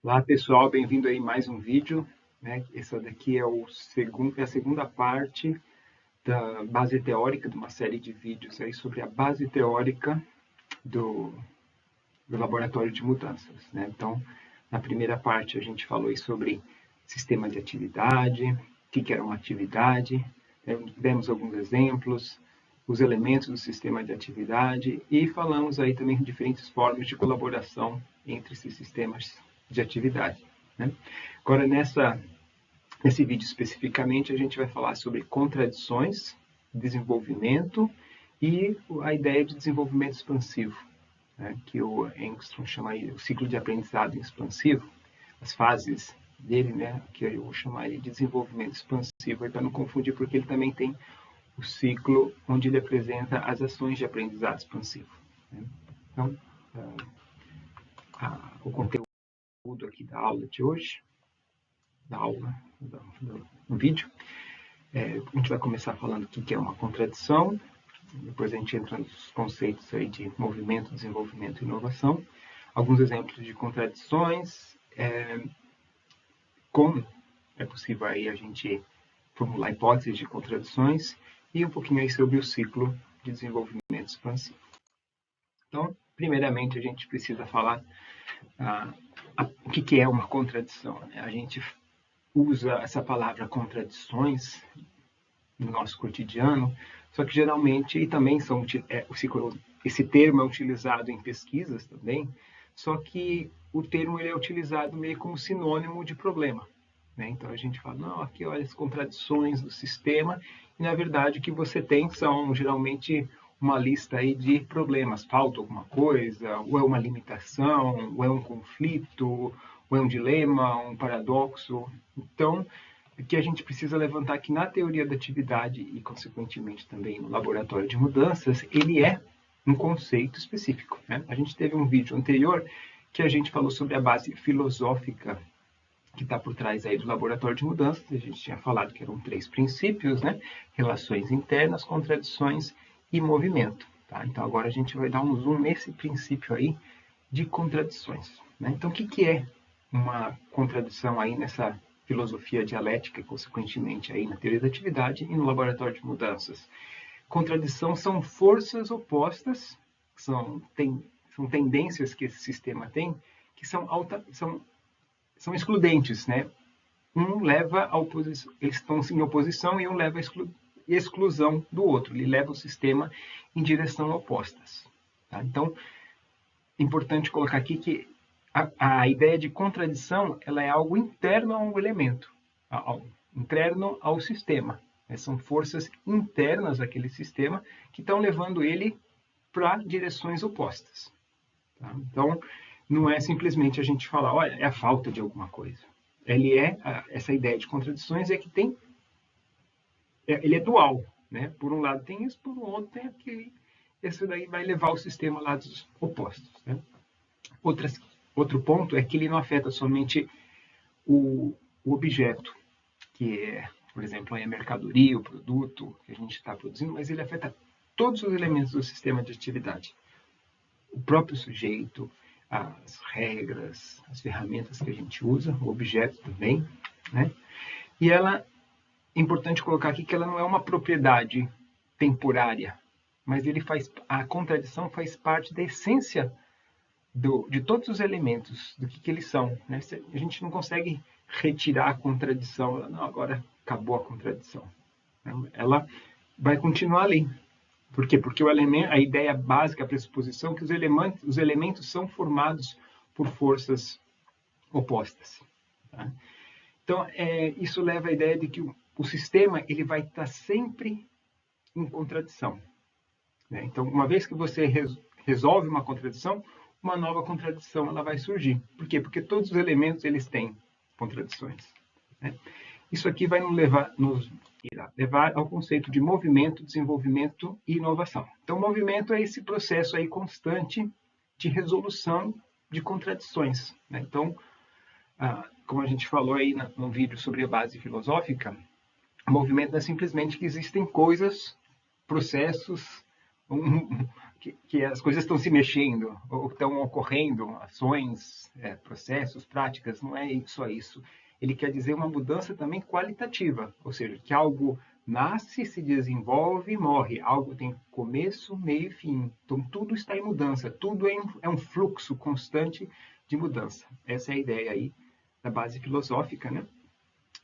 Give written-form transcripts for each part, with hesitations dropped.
Olá pessoal, bem-vindo aí a mais um vídeo, né? Essa daqui é a segunda parte da base teórica de uma série de vídeos aí sobre a base teórica do laboratório de mudanças, né? Então, na primeira parte a gente falou aí sobre sistema de atividade, o que era uma atividade, né? Demos alguns exemplos, os elementos do sistema de atividade e falamos aí também de diferentes formas de colaboração entre esses sistemas de atividade, né? Agora, nesse vídeo especificamente, a gente vai falar sobre contradições, desenvolvimento e a ideia de desenvolvimento expansivo, né? Que o Engström chama aí o ciclo de aprendizado expansivo, as fases dele, né? Que eu vou chamar de desenvolvimento expansivo, para não confundir, porque ele também tem o ciclo onde ele apresenta as ações de aprendizado expansivo, né? Então, o conteúdo aqui da aula de hoje, no vídeo. A gente vai começar falando o que é uma contradição, depois a gente entra nos conceitos aí de movimento, desenvolvimento e inovação, alguns exemplos de contradições, como é possível aí a gente formular hipóteses de contradições e um pouquinho aí sobre o ciclo de desenvolvimento expansivo. Então, primeiramente, a gente precisa falar o que é uma contradição, né? A gente usa essa palavra contradições no nosso cotidiano, só que geralmente, e também esse termo é utilizado em pesquisas também, só que o termo ele é utilizado meio como sinônimo de problema, né? Então a gente fala, não, aqui olha as contradições do sistema, e na verdade o que você tem são geralmente uma lista aí de problemas, falta alguma coisa, ou é uma limitação, ou é um conflito, ou é um dilema, um paradoxo. Então, o que a gente precisa levantar aqui na teoria da atividade e, consequentemente, também no laboratório de mudanças, ele é um conceito específico, né? A gente teve um vídeo anterior que a gente falou sobre a base filosófica que está por trás aí do laboratório de mudanças. A gente tinha falado que eram 3 princípios, né? Relações internas, contradições e movimento, tá? Então, agora a gente vai dar um zoom nesse princípio aí de contradições, né? Então, o que é uma contradição aí nessa filosofia dialética e, consequentemente, aí na teoria da atividade e no laboratório de mudanças? Contradição são forças opostas, são tendências que esse sistema tem, que são excludentes, né? Um leva a oposição, eles estão em oposição e um leva a exclusão do outro, ele leva o sistema em direção opostas, tá? Então, importante colocar aqui que a ideia de contradição ela é algo interno a um elemento, interno ao sistema, né? São forças internas àquele sistema que estão levando ele para direções opostas, tá? Então, não é simplesmente a gente falar, olha, é a falta de alguma coisa. Essa ideia de contradições é que ele é dual, né? Por um lado tem isso, por um outro tem aquele. Isso daí vai levar o sistema a lados opostos, né? Outro ponto é que ele não afeta somente o objeto, que é, por exemplo, a mercadoria, o produto que a gente está produzindo, mas ele afeta todos os elementos do sistema de atividade. O próprio sujeito, as regras, as ferramentas que a gente usa, o objeto também, né? E é importante colocar aqui que ela não é uma propriedade temporária, mas a contradição faz parte da essência de todos os elementos, do que eles são, né? A gente não consegue retirar a contradição, não, agora acabou a contradição. Ela vai continuar ali. Por quê? Porque a ideia básica, a pressuposição, é que os elementos são formados por forças opostas, tá? Então, isso leva à ideia de que o sistema ele vai estar sempre em contradição, né? Então, uma vez que você resolve uma contradição, uma nova contradição ela vai surgir. Por quê? Porque todos os elementos eles têm contradições, né? Isso aqui vai nos levar ao conceito de movimento, desenvolvimento e inovação. Então, movimento é esse processo aí constante de resolução de contradições, né? Então, como a gente falou aí no vídeo sobre a base filosófica, o movimento é simplesmente que existem coisas, processos, que as coisas estão se mexendo, ou estão ocorrendo, ações, processos, práticas, não é só isso. Ele quer dizer uma mudança também qualitativa, ou seja, que algo nasce, se desenvolve e morre. Algo tem começo, meio e fim. Então, tudo está em mudança, tudo é um fluxo constante de mudança. Essa é a ideia aí da base filosófica, né?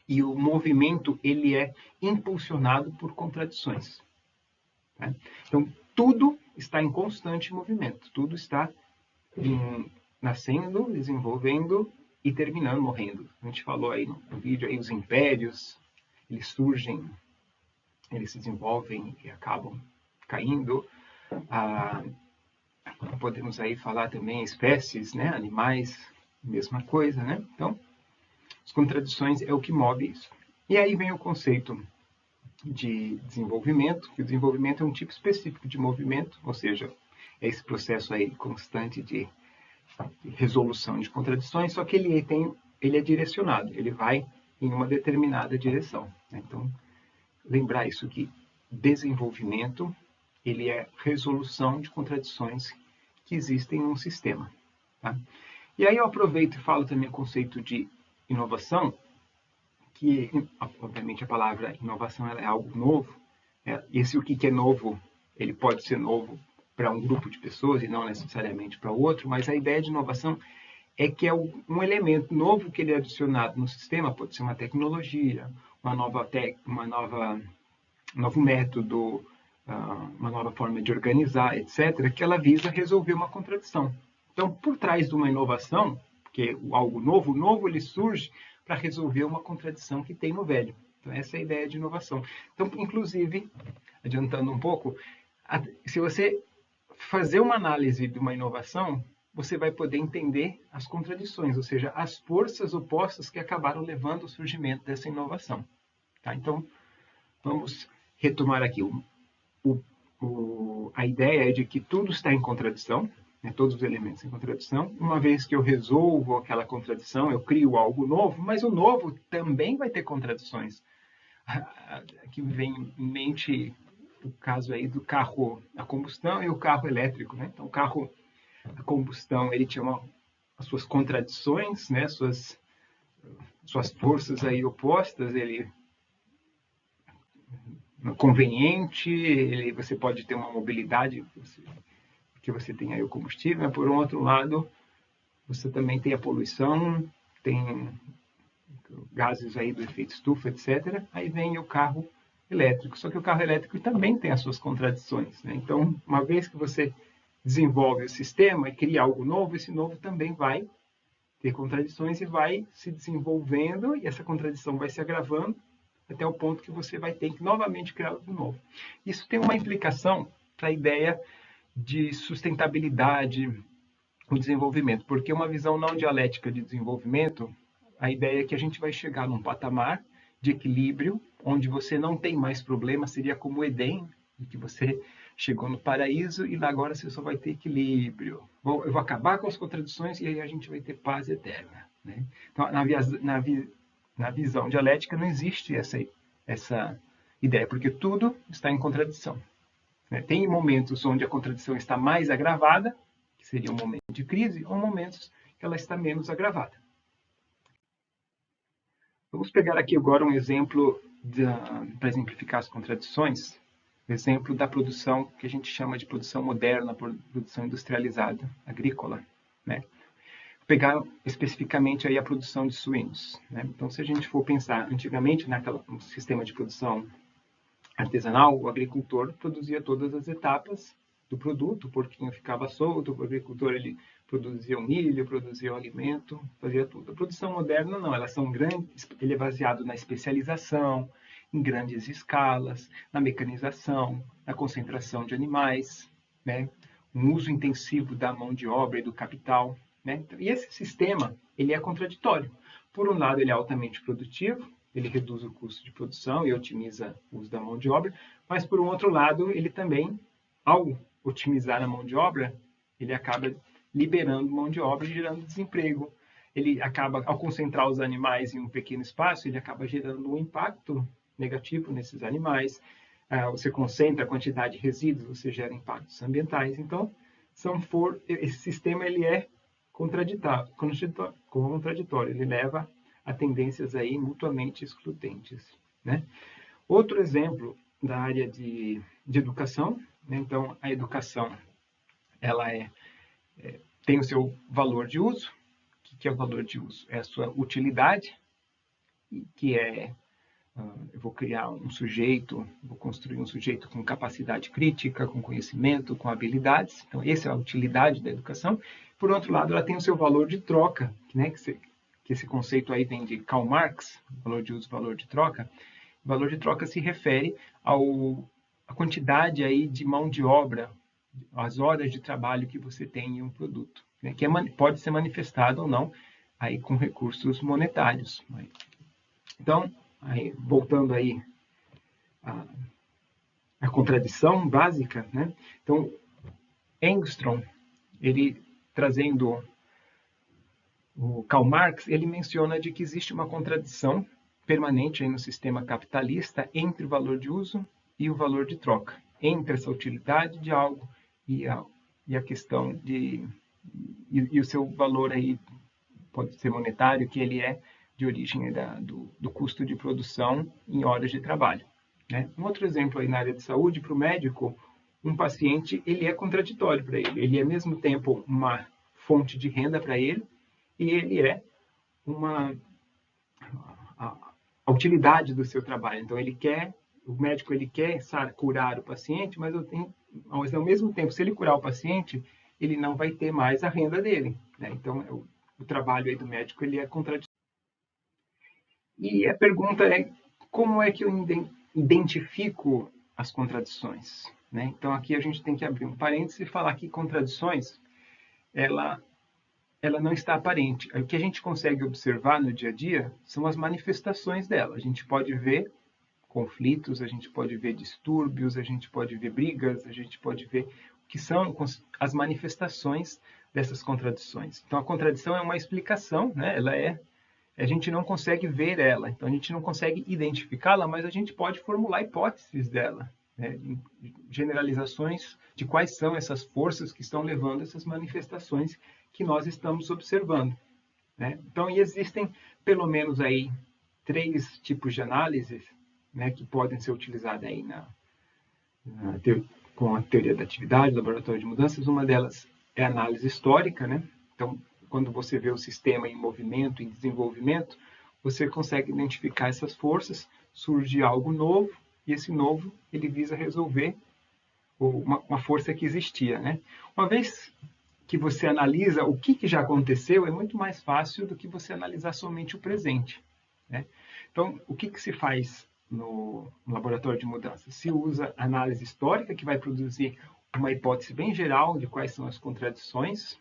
E o movimento, ele é impulsionado por contradições. Tá? Então, tudo está em constante movimento, tudo está nascendo, desenvolvendo e terminando, morrendo. A gente falou aí no vídeo, aí, os impérios, eles surgem, eles se desenvolvem e acabam caindo. Podemos aí falar também espécies, né? Animais, mesma coisa, né? Então, as contradições é o que move isso. E aí vem o conceito de desenvolvimento, que o desenvolvimento é um tipo específico de movimento, ou seja, é esse processo aí constante de resolução de contradições, só que ele é direcionado, ele vai em uma determinada direção. Né? Então, lembrar isso que desenvolvimento, ele é resolução de contradições que existem num sistema. Tá? E aí eu aproveito e falo também o conceito de inovação, que, obviamente, a palavra inovação ela é algo novo. O que é novo, ele pode ser novo para um grupo de pessoas e não necessariamente para outro, mas a ideia de inovação é que é um elemento novo que ele é adicionado no sistema, pode ser uma tecnologia, um novo método, uma nova forma de organizar, etc., que ela visa resolver uma contradição. Então, por trás de uma inovação, porque algo novo ele surge para resolver uma contradição que tem no velho. Então, essa é a ideia de inovação. Então, inclusive, adiantando um pouco, se você fazer uma análise de uma inovação, você vai poder entender as contradições, ou seja, as forças opostas que acabaram levando ao surgimento dessa inovação. Tá? Então, vamos retomar aqui. A ideia é de que tudo está em contradição, né? Todos os elementos em contradição. Uma vez que eu resolvo aquela contradição, eu crio algo novo, mas o novo também vai ter contradições. Aqui vem em mente o caso aí do carro a combustão e o carro elétrico, né? Então, o carro a combustão, ele tinha as suas contradições, né? Suas forças aí opostas, ele conveniente, você pode ter uma mobilidade, porque você tem aí o combustível, mas por um outro lado, você também tem a poluição, tem gases aí do efeito estufa, etc. Aí vem o carro elétrico, só que o carro elétrico também tem as suas contradições, né? Então, uma vez que você desenvolve o sistema e cria algo novo, esse novo também vai ter contradições e vai se desenvolvendo, e essa contradição vai se agravando, até o ponto que você vai ter que novamente criar algo novo. Isso tem uma implicação para a ideia de sustentabilidade no desenvolvimento, porque uma visão não dialética de desenvolvimento, a ideia é que a gente vai chegar num patamar de equilíbrio, onde você não tem mais problema, seria como o Éden, em que você chegou no paraíso e lá agora você só vai ter equilíbrio. Eu vou acabar com as contradições e aí a gente vai ter paz eterna. Né? Então, na visão dialética não existe essa ideia, porque tudo está em contradição. Né? Tem momentos onde a contradição está mais agravada, que seria um momento de crise, ou momentos que ela está menos agravada. Vamos pegar aqui agora um exemplo para exemplificar as contradições, o exemplo da produção que a gente chama de produção moderna, produção industrializada, agrícola. Né? Pegar especificamente aí a produção de suínos. Né? Então, se a gente for pensar antigamente no sistema de produção artesanal, o agricultor produzia todas as etapas do produto, o porquinho ficava solto, o agricultor ele produzia o milho, produzia o alimento, fazia tudo. A produção moderna não, elas são grandes, ele é baseado na especialização, em grandes escalas, na mecanização, na concentração de animais, né? Um uso intensivo da mão de obra e do capital. Né? E esse sistema ele é contraditório. Por um lado, ele é altamente produtivo, ele reduz o custo de produção e otimiza o uso da mão de obra, mas, por um outro lado, ele também, ao otimizar a mão de obra, ele acaba liberando mão de obra e gerando desemprego. Ele acaba, ao concentrar os animais em um pequeno espaço, ele acaba gerando um impacto negativo nesses animais, você concentra a quantidade de resíduos, você gera impactos ambientais. Então, esse sistema ele é contraditório, ele leva a tendências aí mutuamente excludentes, né? Outro exemplo da área de educação, né? Então, a educação ela tem o seu valor de uso. O que é o valor de uso? É a sua utilidade, que eu vou criar um sujeito, vou construir um sujeito com capacidade crítica, com conhecimento, com habilidades. Então, essa é a utilidade da educação. Por outro lado, ela tem o seu valor de troca, né? Que esse conceito aí vem de Karl Marx, valor de uso, valor de troca. O valor de troca se refere à quantidade aí de mão de obra, as horas de trabalho que você tem em um produto, né? Que pode ser manifestado ou não aí com recursos monetários. Então, voltando aí à contradição básica, né? Então, Engström, ele trazendo o Karl Marx, ele menciona de que existe uma contradição permanente aí no sistema capitalista entre o valor de uso e o valor de troca, entre essa utilidade de algo e a questão e o seu valor aí pode ser monetário, que ele é de origem do custo de produção em horas de trabalho, né? Um outro exemplo aí na área de saúde, para o médico, um paciente ele é contraditório para ele. Ele é, ao mesmo tempo, uma fonte de renda para ele e ele é a utilidade do seu trabalho. Então, o médico ele quer curar o paciente, mas ao mesmo tempo, se ele curar o paciente, ele não vai ter mais a renda dele, né? Então, o trabalho aí do médico ele é contraditório. E a pergunta é, como é que eu identifico as contradições, né? Então, aqui a gente tem que abrir um parênteses e falar que contradições, ela não está aparente. O que a gente consegue observar no dia a dia são as manifestações dela. A gente pode ver conflitos, a gente pode ver distúrbios, a gente pode ver brigas, a gente pode ver o que são as manifestações dessas contradições. Então, a contradição é uma explicação, né? A gente não consegue ver ela, então a gente não consegue identificá-la, mas a gente pode formular hipóteses dela, né? Generalizações de quais são essas forças que estão levando essas manifestações que nós estamos observando, né? Então, existem pelo menos aí 3 tipos de análises, né, que podem ser utilizadas aí com a teoria da atividade, laboratório de mudanças. Uma delas é a análise histórica, né? Então, quando você vê o sistema em movimento, em desenvolvimento, você consegue identificar essas forças, surge algo novo, e esse novo ele visa resolver uma força que existia, né? Uma vez que você analisa o que já aconteceu, é muito mais fácil do que você analisar somente o presente, né? Então, o que se faz no laboratório de mudanças? Se usa análise histórica, que vai produzir uma hipótese bem geral de quais são as contradições,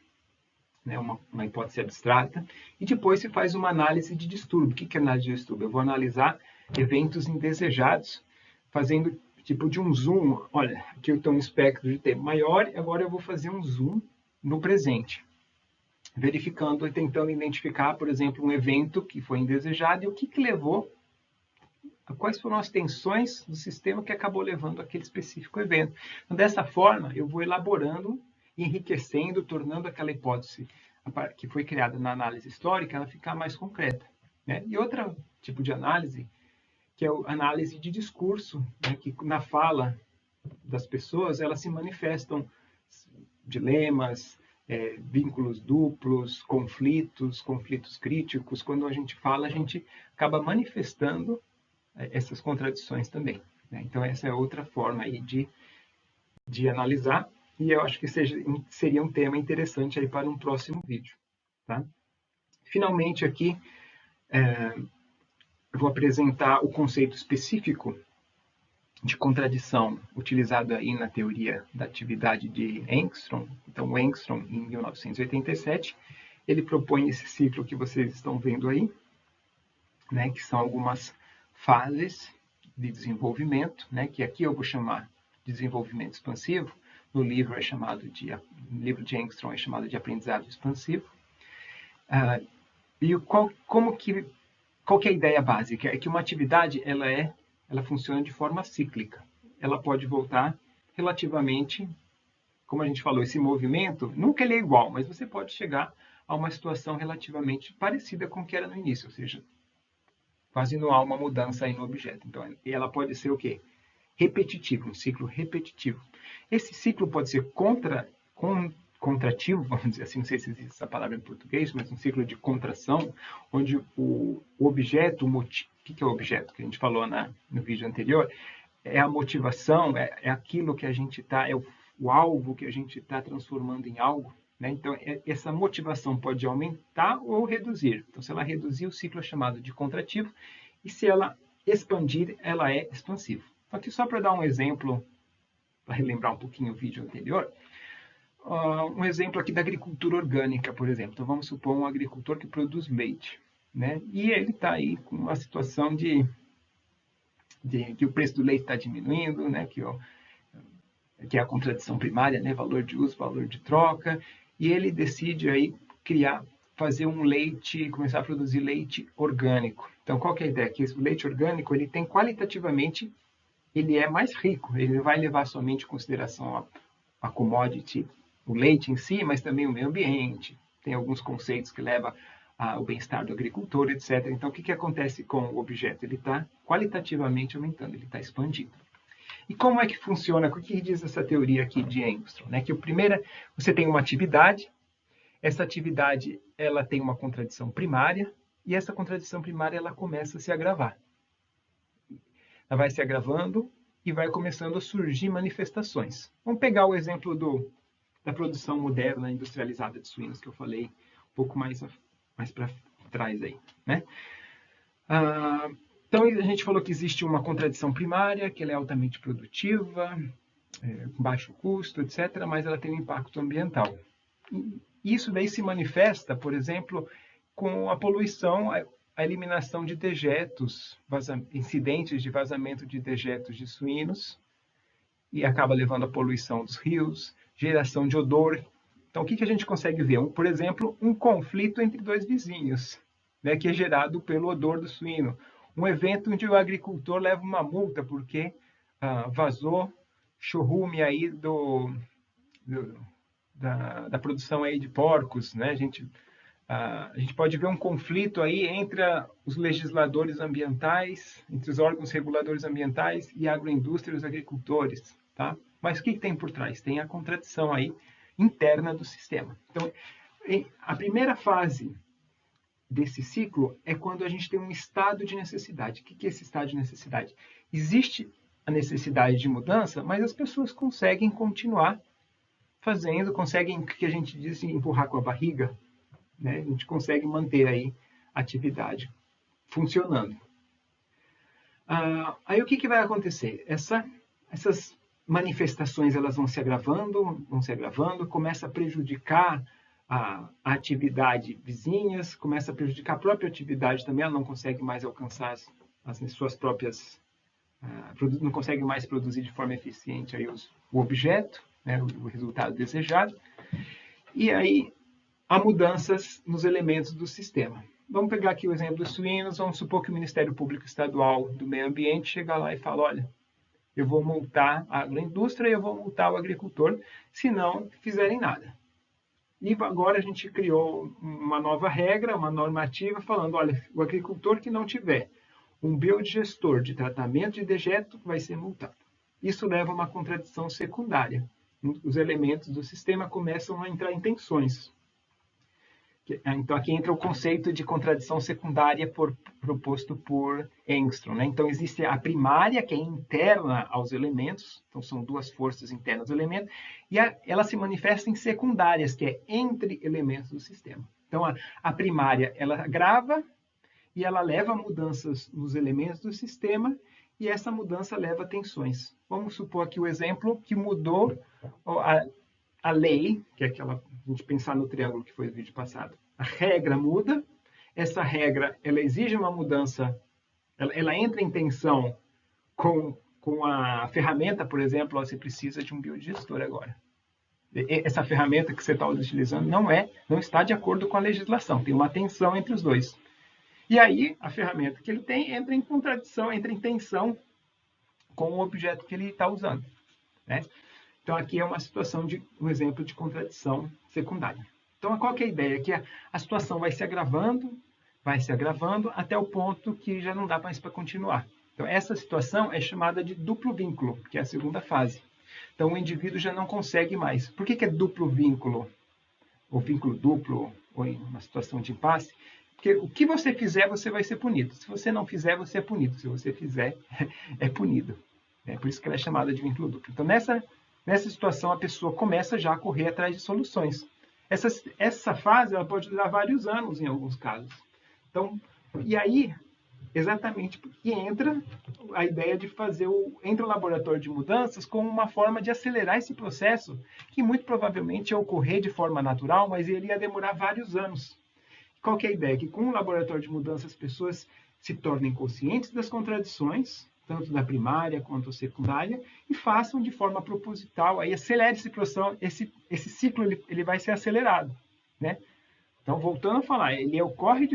né, uma hipótese abstrata, e depois se faz uma análise de distúrbio. O que é análise de distúrbio? Eu vou analisar eventos indesejados, fazendo tipo de um zoom. Olha, aqui eu tenho um espectro de tempo maior, e agora eu vou fazer um zoom no presente, verificando e tentando identificar, por exemplo, um evento que foi indesejado e o que levou, quais foram as tensões do sistema que acabou levando aquele específico evento. Então, dessa forma, eu vou elaborando, enriquecendo, tornando aquela hipótese que foi criada na análise histórica, ela ficar mais concreta, né? E outro tipo de análise, que é a análise de discurso, né? Que na fala das pessoas, elas se manifestam dilemas, vínculos duplos, conflitos críticos. Quando a gente fala, a gente acaba manifestando essas contradições também, né? Então, essa é outra forma aí de analisar, e eu acho que seria um tema interessante aí para um próximo vídeo, tá? Finalmente, aqui, eu vou apresentar o conceito específico de contradição utilizado aí na teoria da atividade de Engström. Então, o Engström, em 1987, ele propõe esse ciclo que vocês estão vendo aí, né, que são algumas fases de desenvolvimento, né, que aqui eu vou chamar de desenvolvimento expansivo. No livro livro de Engström é chamado de aprendizado expansivo. E qual que é a ideia básica? É que uma atividade ela funciona de forma cíclica. ela pode voltar relativamente, como a gente falou, esse movimento, nunca ele é igual, mas você pode chegar a uma situação relativamente parecida com o que era no início, ou seja, quase não há uma mudança aí no objeto. Então, ela pode ser o quê? Repetitivo, um ciclo repetitivo. Esse ciclo pode ser contrativo, vamos dizer assim, não sei se existe essa palavra em português, mas um ciclo de contração, onde o objeto, o que é o objeto que a gente falou no vídeo anterior? É a motivação, é aquilo que a gente está, é o alvo que a gente está transformando em algo. Né? Então, essa motivação pode aumentar ou reduzir. Então, se ela reduzir, o ciclo é chamado de contrativo, e se ela expandir, ela é expansivo. Então, aqui só para dar um exemplo, para relembrar um pouquinho o vídeo anterior, um exemplo aqui da agricultura orgânica, por exemplo. Então, vamos supor um agricultor que produz leite, né? E ele está aí com uma situação de que o preço do leite está diminuindo, né? Que é a contradição primária, né? Valor de uso, valor de troca, e ele decide aí fazer um leite, começar a produzir leite orgânico. Então, qual que é a ideia? Que o leite orgânico, ele tem qualitativamente, ele é mais rico, ele não vai levar somente em consideração a commodity, o leite em si, mas também o meio ambiente, tem alguns conceitos que levam ao bem-estar do agricultor, etc. Então, o que acontece com o objeto? Ele está qualitativamente aumentando, ele está expandindo. E como é que funciona? O que diz essa teoria aqui de Engstrom? Né? Que o primeiro, você tem uma atividade, essa atividade ela tem uma contradição primária, e essa contradição primária ela começa a se agravar. Ela vai se agravando e vai começando a surgir manifestações. Vamos pegar o exemplo da produção moderna industrializada de suínos, que eu falei um pouco mais para trás aí. Né? Então, a gente falou que existe uma contradição primária, que ela é altamente produtiva, com baixo custo, etc., mas ela tem um impacto ambiental. E isso daí se manifesta, por exemplo, com a poluição, a eliminação de dejetos, incidentes de vazamento de dejetos de suínos, e acaba levando à poluição dos rios, geração de odor. Então, o que a gente consegue ver? Por exemplo, um conflito entre dois vizinhos, né, que é gerado pelo odor do suíno. Um evento onde o agricultor leva uma multa porque vazou chorume aí da produção aí de porcos, né? A gente pode ver um conflito aí entre os legisladores ambientais, entre os órgãos reguladores ambientais e a agroindústria e os agricultores, tá? Mas o que tem por trás? Tem a contradição aí interna do sistema. Então, a primeira fase desse ciclo é quando a gente tem um estado de necessidade. O que é esse estado de necessidade? Existe a necessidade de mudança, mas as pessoas conseguem continuar fazendo, conseguem, o que a gente diz, empurrar com a barriga, né? A gente consegue manter aí a atividade funcionando. Aí o que vai acontecer? Essas manifestações elas vão se agravando, começa a prejudicar a atividade vizinhas, começa a prejudicar a própria atividade também, ela não consegue mais alcançar as suas próprias, não consegue mais produzir de forma eficiente aí o objeto, né, o resultado desejado, e aí há mudanças nos elementos do sistema. Vamos pegar aqui o exemplo dos suínos, vamos supor que o Ministério Público Estadual do Meio Ambiente chega lá e fala, olha, eu vou multar a agroindústria e eu vou multar o agricultor se não fizerem nada. E agora a gente criou uma nova regra, uma normativa, falando, olha, o agricultor que não tiver um biodigestor de tratamento de dejeto vai ser multado. Isso leva a uma contradição secundária. Os elementos do sistema começam a entrar em tensões. Então, aqui entra o conceito de contradição secundária proposto por Engstrom. Né? Então, existe a primária, que é interna aos elementos, então são duas forças internas do elemento, e ela se manifesta em secundárias, que é entre elementos do sistema. Então, a primária, ela agrava e ela leva a mudanças nos elementos do sistema, e essa mudança leva a tensões. Vamos supor aqui o exemplo que mudou a lei, que é aquela, a gente pensar no triângulo que foi o vídeo passado. A regra muda, essa regra ela exige uma mudança, ela entra em tensão com a ferramenta, por exemplo, você precisa de um biodigestor agora. Essa ferramenta que você está utilizando não está de acordo com a legislação, tem uma tensão entre os dois. E aí, a ferramenta que ele tem entra em contradição, entra em tensão com o objeto que ele está usando, né? Então, aqui é uma situação um exemplo de contradição secundária. Então, qual que é a ideia? Que a situação vai se agravando, até o ponto que já não dá mais para continuar. Então, essa situação é chamada de duplo vínculo, que é a segunda fase. Então, o indivíduo já não consegue mais. Por que é duplo vínculo? Ou vínculo duplo, ou em uma situação de impasse? Porque o que você fizer, você vai ser punido. Se você não fizer, você é punido. Se você fizer, é punido. É por isso que ela é chamada de vínculo duplo. Então, nessa situação, a pessoa começa já a correr atrás de soluções. Essa fase ela pode durar vários anos em alguns casos. Então, e aí, exatamente porque entra a ideia de entra o laboratório de mudanças como uma forma de acelerar esse processo, que muito provavelmente ia ocorrer de forma natural, mas ele ia demorar vários anos. Qual que é a ideia? Que com o laboratório de mudanças as pessoas se tornem conscientes das contradições, tanto da primária quanto da secundária, e façam de forma proposital, aí acelere esse processo, esse ciclo ele vai ser acelerado, né? Então, voltando a falar, ele ocorre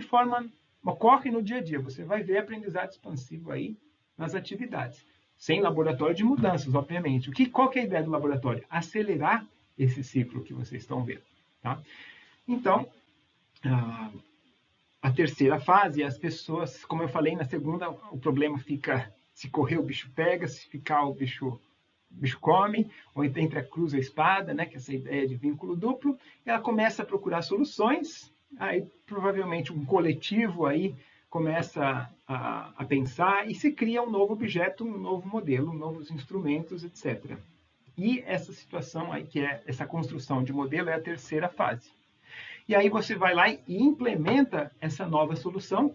no dia a dia, você vai ver aprendizado expansivo aí nas atividades, sem laboratório de mudanças, obviamente. Qual que é a ideia do laboratório? Acelerar esse ciclo que vocês estão vendo, tá? Então, a terceira fase, as pessoas, como eu falei, na segunda, o problema fica se correr o bicho pega, se ficar o bicho come, ou então entre a cruz e a espada, né, que é essa ideia de vínculo duplo, ela começa a procurar soluções, aí provavelmente um coletivo aí começa a pensar e se cria um novo objeto, um novo modelo, novos instrumentos, etc. E essa situação aí, que é essa construção de modelo, é a terceira fase. E aí você vai lá e implementa essa nova solução,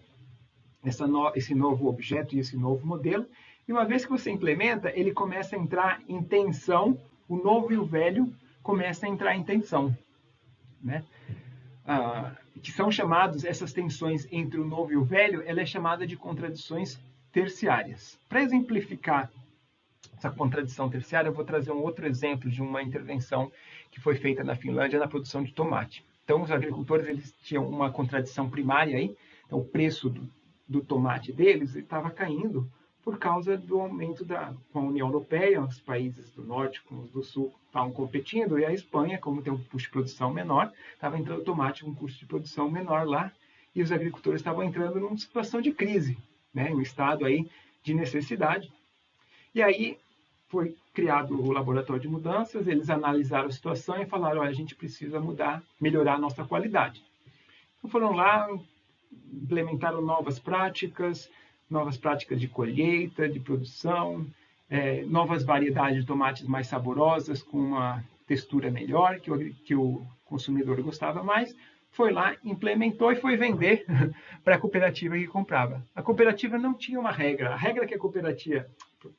esse novo objeto e esse novo modelo. E uma vez que você implementa, ele começa a entrar em tensão, o novo e o velho começam a entrar em tensão, né? Que são chamados, essas tensões entre o novo e o velho, ela é chamada de contradições terciárias. Para exemplificar essa contradição terciária, eu vou trazer um outro exemplo de uma intervenção que foi feita na Finlândia na produção de tomate. Então, os agricultores eles tinham uma contradição primária aí, então o preço do tomate deles estava caindo por causa do aumento com a União Europeia, os países do norte com os do sul estavam competindo, e a Espanha, como tem um custo de produção menor, estava entrando tomate com um custo de produção menor lá, e os agricultores estavam entrando numa situação de crise, né, um estado aí de necessidade. E aí foi criado o laboratório de mudanças, eles analisaram a situação e falaram, olha, a gente precisa melhorar a nossa qualidade. Então foram lá, implementaram novas práticas de colheita, de produção, novas variedades de tomates mais saborosas, com uma textura melhor, que o consumidor gostava mais. Foi lá, implementou e foi vender para a cooperativa que comprava. A cooperativa não tinha uma regra. A regra que a cooperativa...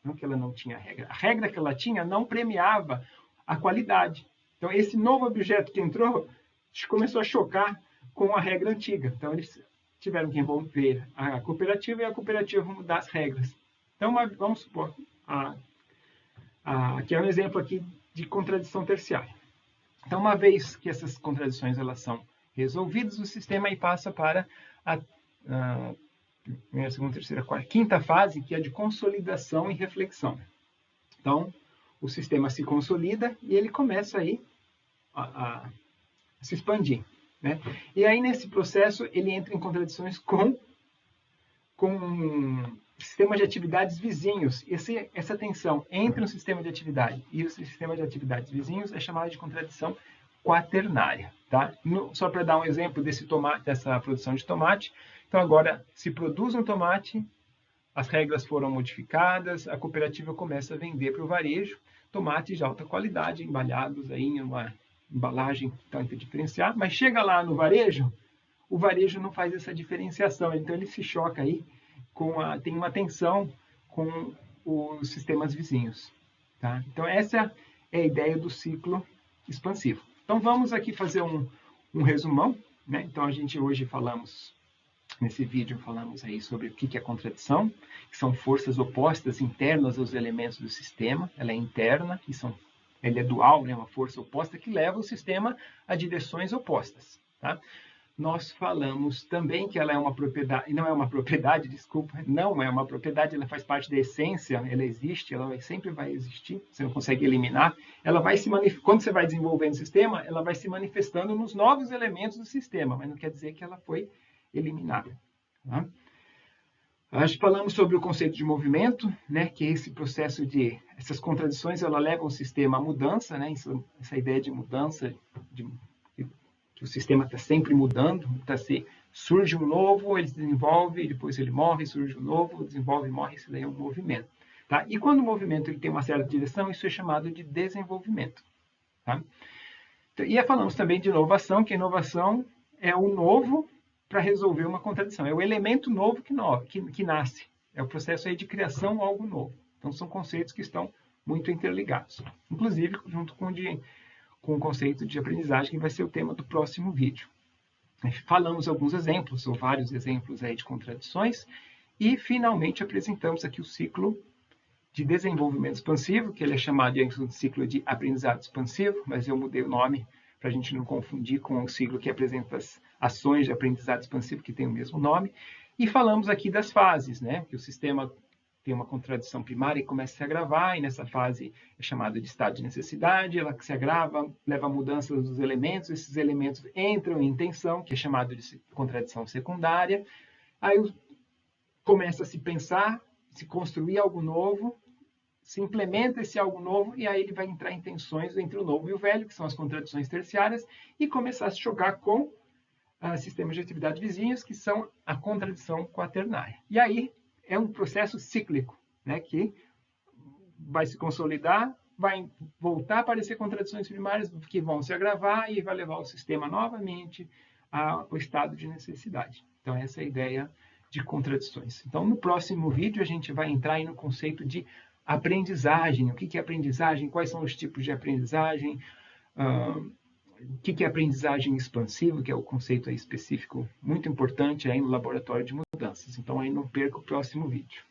Não que ela não tinha regra. A regra que ela tinha não premiava a qualidade. Então, esse novo objeto que entrou começou a chocar com a regra antiga. Então, eles tiveram que envolver a cooperativa e a cooperativa mudar as regras. Então, vamos supor, aqui é um exemplo aqui de contradição terciária. Então, uma vez que essas contradições elas são resolvidas, o sistema aí passa para a primeira, segunda, terceira, quarta, quinta fase, que é de consolidação e reflexão. Então, o sistema se consolida e ele começa aí a se expandir, né? E aí, nesse processo, ele entra em contradições com sistemas de atividades vizinhos. Essa tensão entre um sistema de atividade e o sistema de atividades vizinhos é chamada de contradição quaternária, tá? Só para dar um exemplo dessa produção de tomate. Então, agora, se produz um tomate, as regras foram modificadas, a cooperativa começa a vender para o varejo tomates de alta qualidade, embalhados aí em uma embalagem tanto diferenciada, mas chega lá no varejo, o varejo não faz essa diferenciação, então ele se choca aí, tem uma tensão com os sistemas vizinhos, tá? Então, essa é a ideia do ciclo expansivo. Então, vamos aqui fazer um resumão, né? Então, a gente hoje nesse vídeo falamos aí sobre o que é contradição, que são forças opostas internas aos elementos do sistema. Ela é interna, ela é dual, né? Uma força oposta que leva o sistema a direções opostas, tá? nós falamos também que ela é uma propriedade, não é uma propriedade, desculpa, não é uma propriedade, ela faz parte da essência, ela existe, sempre vai existir, você não consegue eliminar, ela vai se quando você vai desenvolvendo o sistema, ela vai se manifestando nos novos elementos do sistema, mas não quer dizer que ela foi eliminada. Tá? Nós falamos sobre o conceito de movimento, né, que é esse processo essas contradições, ela leva o sistema à mudança, né, essa ideia de mudança, que o sistema está sempre mudando, surge um novo, ele se desenvolve, depois ele morre, surge um novo, desenvolve e morre, isso daí é um movimento. Tá? E quando o movimento ele tem uma certa direção, isso é chamado de desenvolvimento. Tá? E falamos também de inovação, que a inovação é o novo para resolver uma contradição. É o elemento novo que nasce. É o processo aí de criação de algo novo. Então, são conceitos que estão muito interligados. Inclusive, junto com o conceito de aprendizagem, que vai ser o tema do próximo vídeo. Falamos alguns exemplos, ou vários exemplos aí de contradições, e finalmente apresentamos aqui o ciclo de desenvolvimento expansivo, que ele é chamado de ciclo de aprendizado expansivo, mas eu mudei o nome para a gente não confundir com o ciclo que apresenta as ações de aprendizado expansivo, que tem o mesmo nome. E falamos aqui das fases, né? Que o sistema tem uma contradição primária e começa a se agravar, e nessa fase é chamada de estado de necessidade, ela se agrava, leva a mudanças dos elementos, esses elementos entram em tensão, que é chamado de contradição secundária, aí começa a se pensar, se construir algo novo, se implementa esse algo novo, e aí ele vai entrar em tensões entre o novo e o velho, que são as contradições terciárias, e começar a se chocar com sistemas de atividade vizinhos, que são a contradição quaternária. E aí é um processo cíclico, né, que vai se consolidar, vai voltar a aparecer contradições primárias que vão se agravar e vai levar o sistema novamente ao estado de necessidade. Então, essa é a ideia de contradições. Então, no próximo vídeo, a gente vai entrar aí no conceito de aprendizagem. O que é aprendizagem? Quais são os tipos de aprendizagem? O que é aprendizagem expansiva, que é o conceito aí específico muito importante aí no laboratório de mudanças. Então, aí não perca o próximo vídeo.